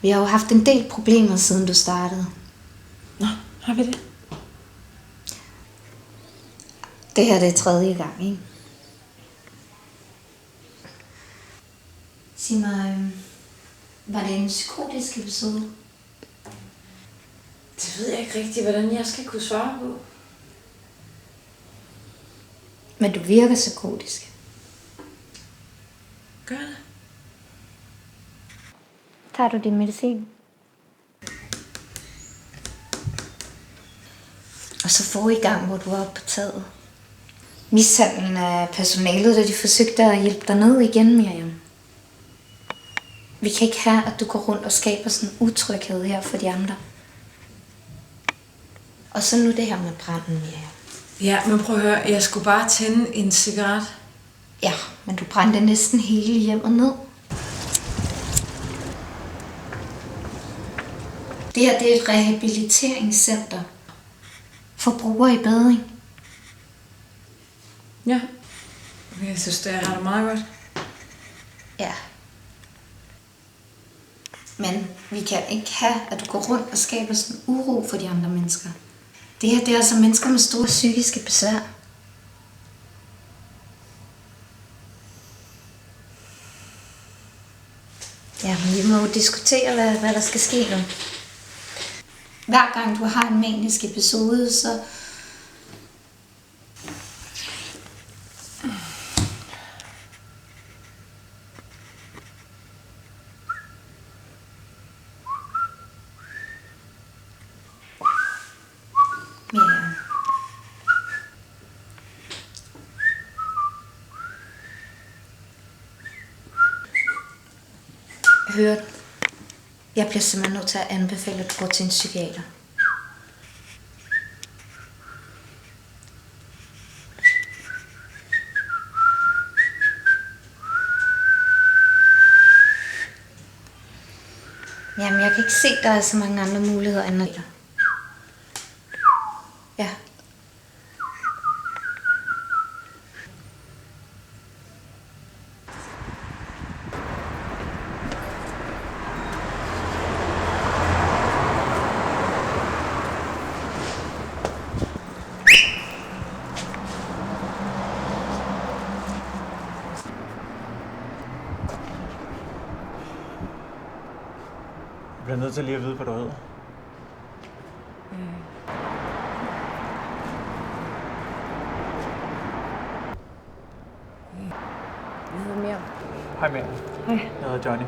Vi har jo haft en del problemer, siden du startede. Nå, har vi det? Det her det er 3. gang, ikke? Sig mig, var det en psykotisk episode? Det ved jeg ikke rigtigt, hvordan jeg skal kunne svare på. Men du virker psykotisk. Gør det? Tager du din medicin? Og så forrige gang, hvor du var oppe på taget. Mishandlen af personalet, da de forsøgte at hjælpe dig ned igen, Miriam. Vi kan ikke have, at du går rundt og skaber sådan en utryghed her for de andre. Og så nu det her med branden, Miriam. Ja, men prøv at høre, jeg skulle bare tænde en cigaret. Ja, men du brændte næsten hele hjemmet ned. Det her det er et rehabiliteringscenter for brugere i bedring. Ja. Jeg synes, det har det meget godt. Ja. Men vi kan ikke have, at du går rundt og skaber sådan uro for de andre mennesker. Det her det er altså mennesker med store psykiske besvær. Ja, men vi må jo diskutere, hvad der skal ske nu. Hver gang du har en manisk episode, så... Ja. Hør du? Jeg bliver simpelthen nødt til at anbefale, at du går til en psykiater. Jamen, jeg kan ikke se, der er så mange andre muligheder end dig. Ja. Jeg bliver nødt til lige at vide, hvad du hedder. Jeg hedder Miriam. Hej Miriam. Hej. Jeg hedder Johnny.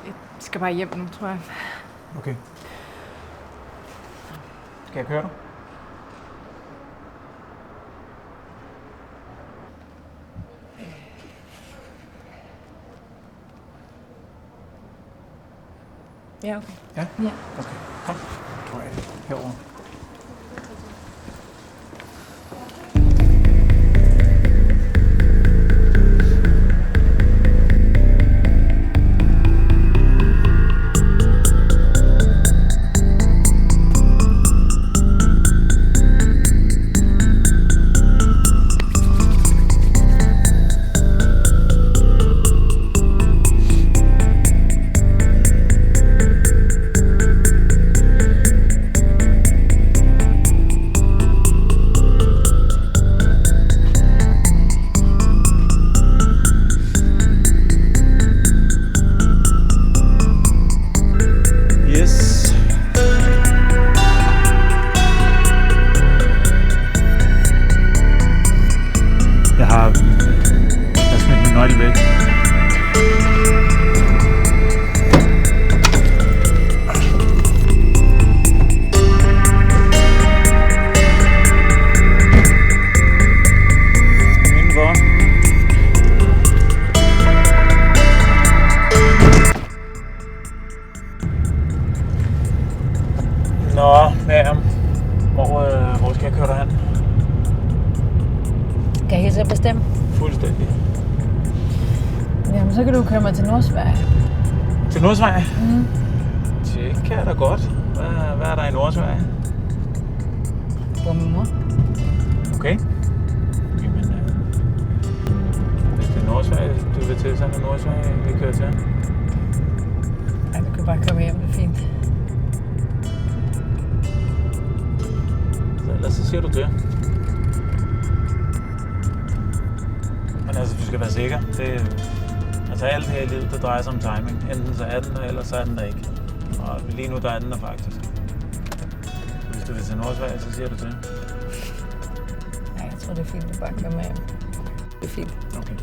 Jeg skal bare hjem nu, tror jeg. Okay. Skal jeg køre dig? Ja, okay. Ja? Ja. Okay, kom. Tror jeg. Herover. Jeg har smidt min nøgle væk. Indenfor. Nå, Miriam. Hvor skal jeg køre dig hen? Kan jeg selv bestemme? Fuldstændig. Jamen, så kan du køre mig til Nordsverige. Til Nordsverige? Mm. Det kan jeg da godt. Hvad er der i Nordsverige? Hvor min mor. Okay. Nordsverige, du vil til sådan en Nordsverige, vi kører til? Ej, du kan bare komme hjem, det er fint. Så ellers så siger du til. Men altså, du skal være sikker. Altså alt her i livet, det drejer sig om timing. Enten så er den der, eller så er den der ikke. Og lige nu, der er den der faktisk. Hvis du vil til Nordsverige, så siger du til. Nej, jeg tror, det er fint, du bare kommer hjem. Det er fint. Okay.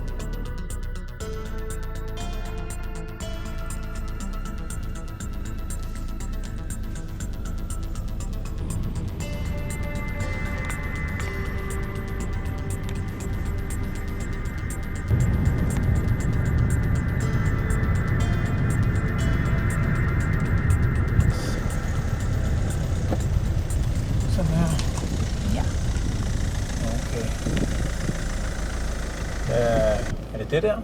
Sådan her. Ja. Okay. Er det det der?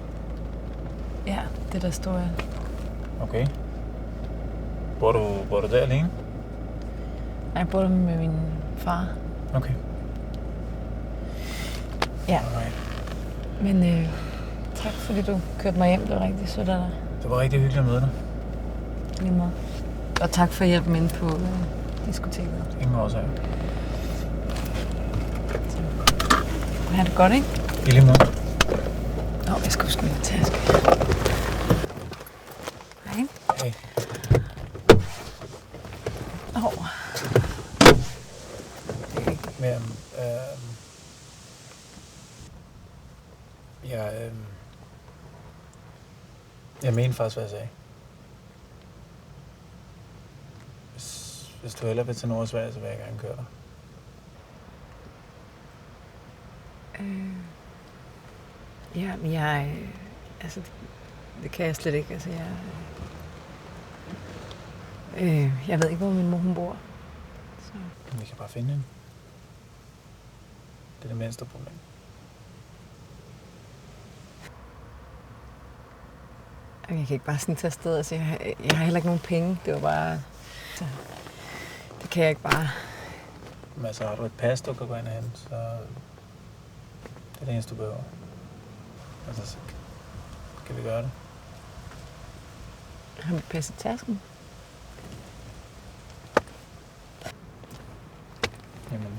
Ja, det der står jeg. Okay. Bor du der alene? Nej, jeg bor der med min far. Okay. Ja, Alright. men tak fordi du kørte mig hjem. Det var rigtig sødt af dig. Det var rigtig hyggeligt at møde dig. Lige meget. Og tak for hjælpen inde på diskoteket. Ingen årsag. Ha' det godt, ikke? I lige måde. Jeg skal huske min taske. Hej. Hey. Men, jeg mener faktisk, hvad jeg sagde. Hvis du hellere vil til Nordsverige, så vil jeg gerne køre dig. Ja, men altså, det kan jeg slet ikke. Altså, jeg ved ikke, hvor min mor hun bor. Så. Men vi kan bare finde hende. Det er det mindste problem. Jeg kan ikke bare sådan tage afsted. Altså, jeg har heller ikke nogen penge. Det var bare... Så, det kan jeg ikke bare. Men altså, har du et pas, du kan gå ind og hente, så... Det er det eneste, du behøver. Altså, så kan vi gøre det. Har vi pas i tasken? Jamen...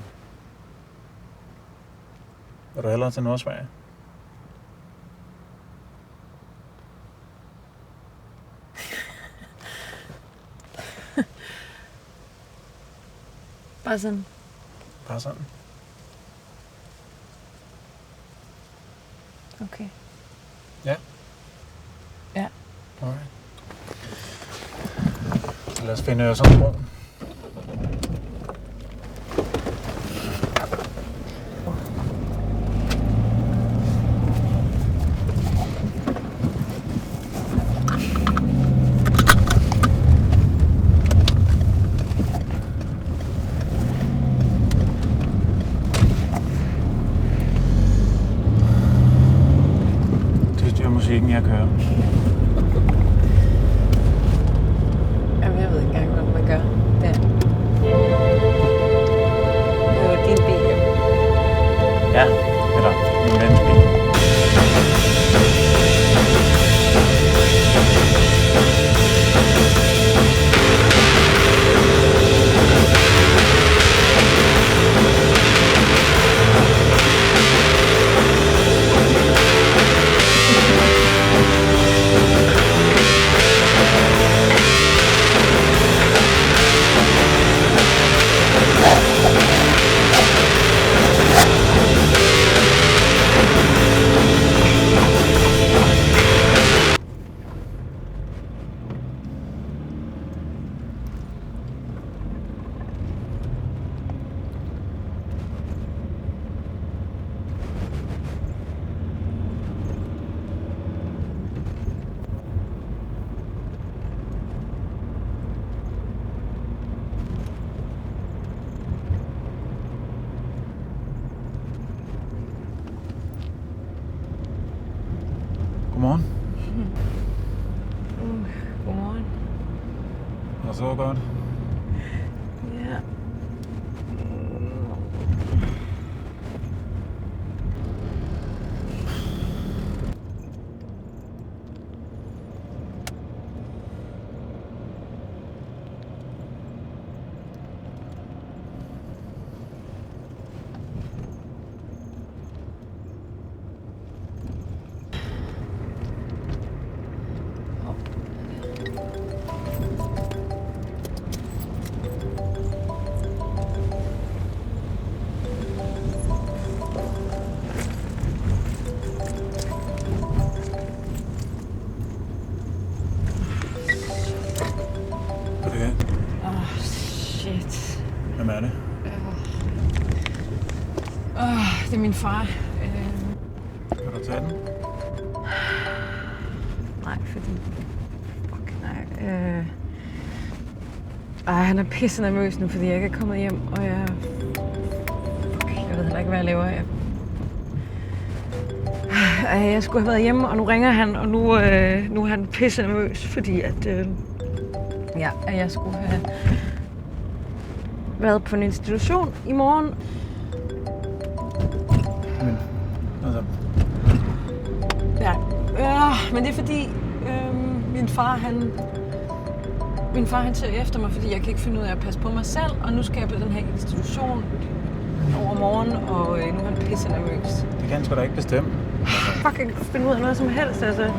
Vil du hellere til Nordsverige? Bare sådan. Bare sådan. Okay. Ja. Ja. Alright. Så lad os finde Øresundsbroen. Musikken, jeg kører. Jamen, jeg ved ikke engang, hvad man gør der. Det er jo din bil, jo. Ja, eller min vens bil. Godmorgen. Godmorgen. Har du sovet godt? Ja. far. Kan du tage den? Nej, fordi... Fuck, nej. Han er pisse nervøs nu, fordi jeg ikke er kommet hjem, og jeg... Fuck, jeg ved heller ikke, hvad jeg laver. Jeg skulle have været hjemme, og nu ringer han, og nu er han pisse nervøs, fordi at jeg skulle have været på en institution i morgen. Men, altså... Ja, men det er fordi min far han ser efter mig, fordi jeg kan ikke finde ud af at passe på mig selv, og nu skal jeg på den her institution over morgen, og nu er han pisse nervøs. Det kan han sgu da ikke bestemme. Fuck, jeg kan ikke finde ud af noget som helst, altså.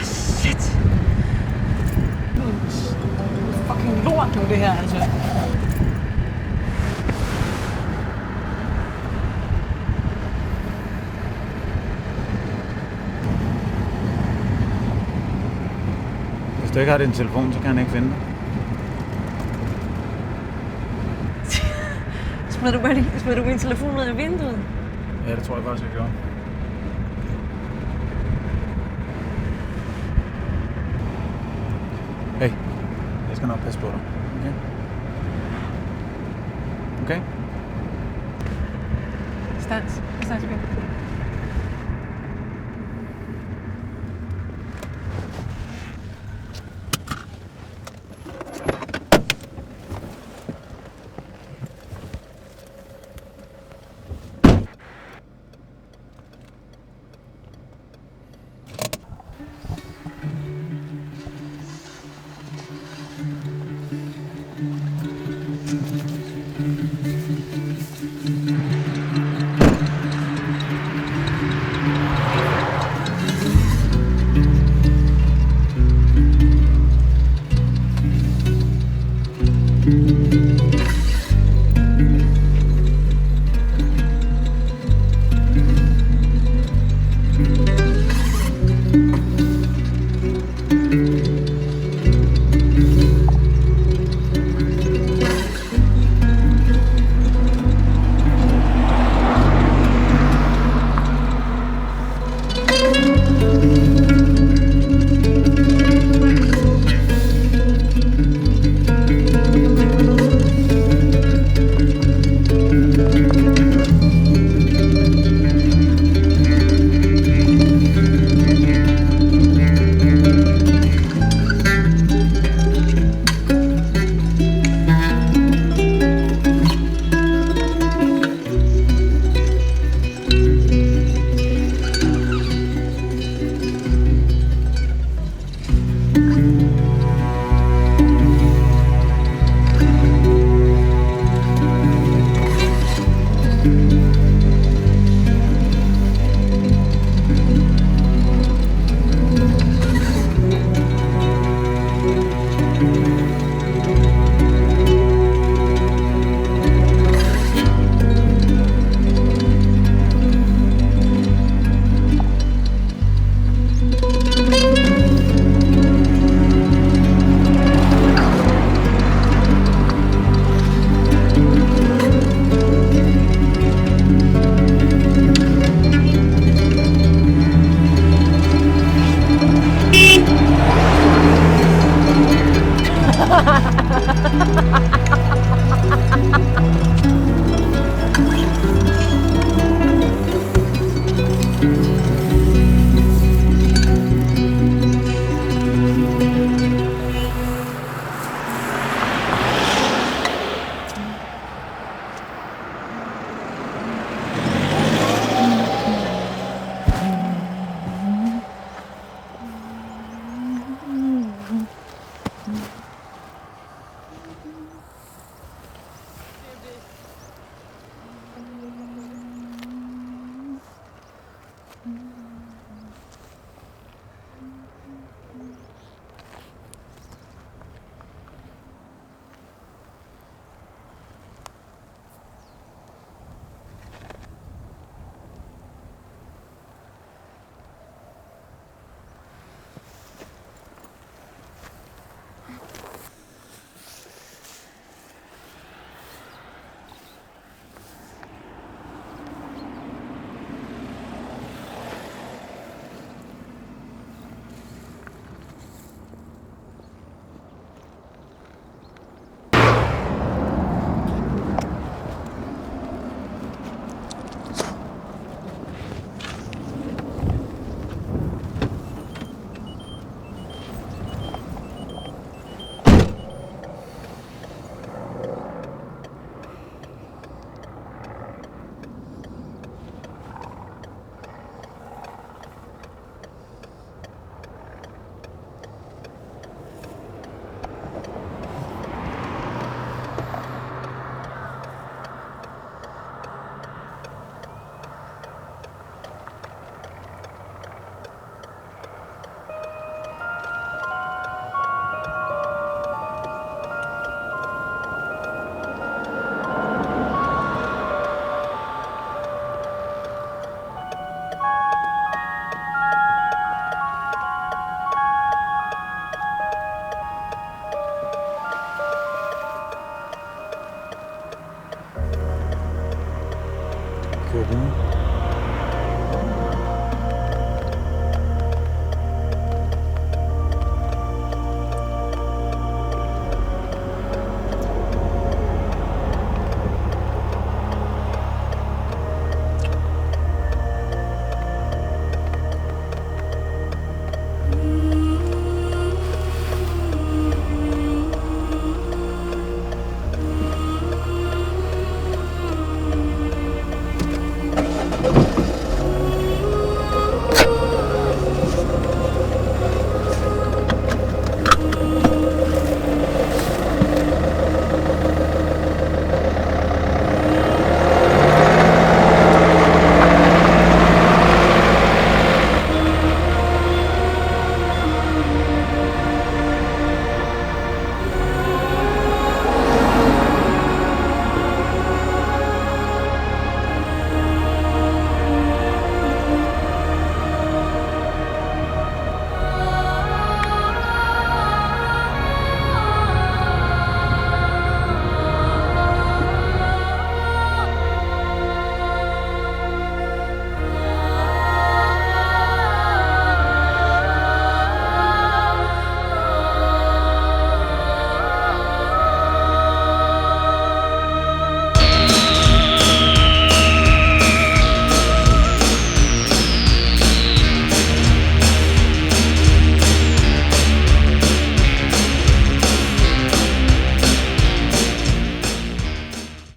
Shit. Fucking lort nu, det her, altså. Hvis du ikke har din telefon, så kan han ikke finde dig. Smed du min telefon ned i vinduet? Ja, det tror jeg faktisk, jeg gjorde. Hey, jeg skal nok passe på dig. Okay? Okay? Stans igen.